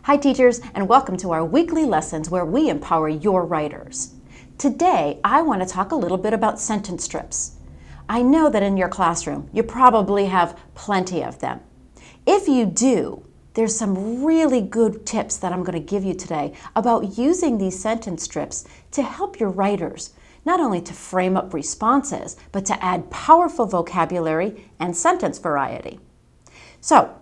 Hi teachers, and welcome to our weekly lessons where we empower your writers. Today, I want to talk a little bit about sentence strips. I know that in your classroom, you probably have plenty of them. If you do, there's some really good tips that I'm going to give you today about using these sentence strips to help your writers, not only to frame up responses, but to add powerful vocabulary and sentence variety. So,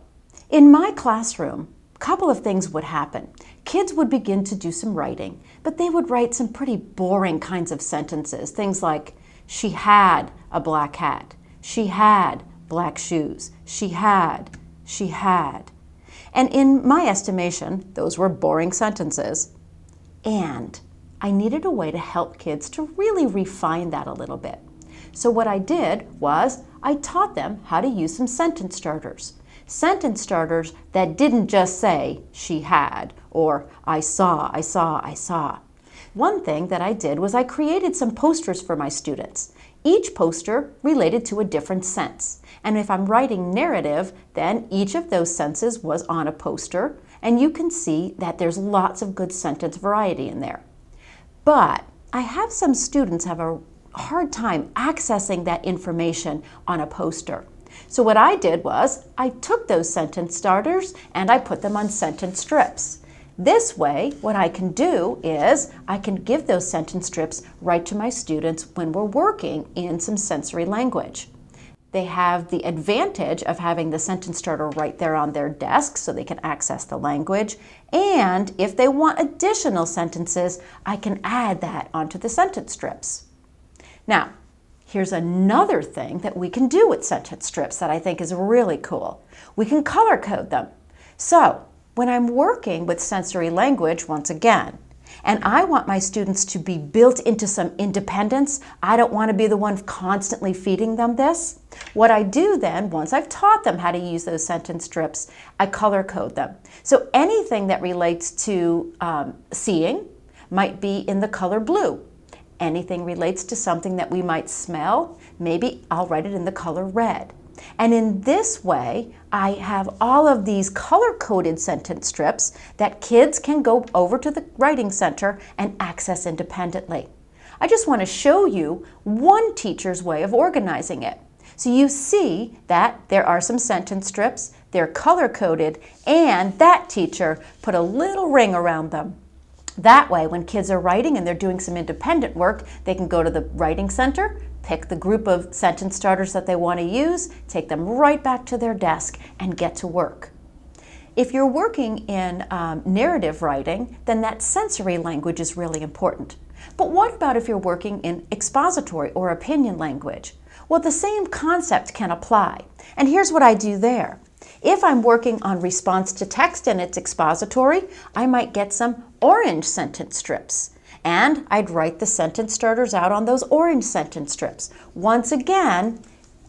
in my classroom, a couple of things would happen. Kids would begin to do some writing, but they would write some pretty boring kinds of sentences. Things like, she had a black hat. She had black shoes. She had. And in my estimation, those were boring sentences. And I needed a way to help kids to really refine that a little bit. So what I did was I taught them how to use some sentence starters. Sentence starters that didn't just say, she had, or I saw. One thing that I did was I created some posters for my students. Each poster related to a different sense. And if I'm writing narrative, then each of those senses was on a poster, and you can see that there's lots of good sentence variety in there. But I have some students have a hard time accessing that information on a poster. So what I did was I took those sentence starters and I put them on sentence strips. This way, what I can do is I can give those sentence strips right to my students when we're working in some sensory language. They have the advantage of having the sentence starter right there on their desk so they can access the language. And if they want additional sentences, I can add that onto the sentence strips. Now, here's another thing that we can do with sentence strips that I think is really cool. We can color code them. So when I'm working with sensory language, once again, and I want my students to be built into some independence, I don't want to be the one constantly feeding them this. What I do then, once I've taught them how to use those sentence strips, I color code them. So anything that relates to seeing might be in the color blue. Anything relates to something that we might smell, maybe I'll write it in the color red. And in this way, I have all of these color-coded sentence strips that kids can go over to the Writing Center and access independently. I just want to show you one teacher's way of organizing it. So you see that there are some sentence strips, they're color-coded, and that teacher put a little ring around them. That way, when kids are writing and they're doing some independent work, they can go to the Writing Center, pick the group of sentence starters that they want to use, take them right back to their desk, and get to work. If you're working in narrative writing, then that sensory language is really important. But what about if you're working in expository or opinion language? Well, the same concept can apply. And here's what I do there. If I'm working on response to text and it's expository, I might get some orange sentence strips. And I'd write the sentence starters out on those orange sentence strips. Once again,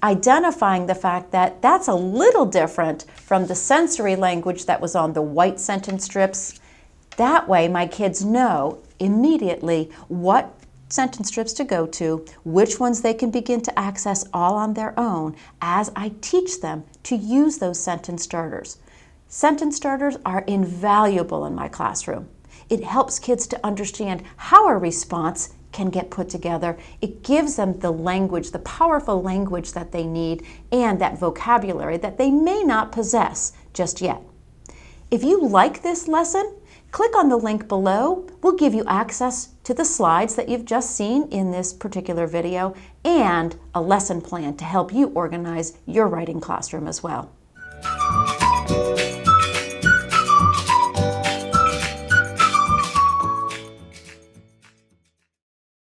identifying the fact that that's a little different from the sensory language that was on the white sentence strips. That way my kids know immediately what sentence strips to go to, which ones they can begin to access all on their own as I teach them to use those sentence starters. Sentence starters are invaluable in my classroom. It helps kids to understand how a response can get put together. It gives them the language, the powerful language that they need, and that vocabulary that they may not possess just yet. If you like this lesson, click on the link below. We'll give you access to the slides that you've just seen in this particular video and a lesson plan to help you organize your writing classroom as well.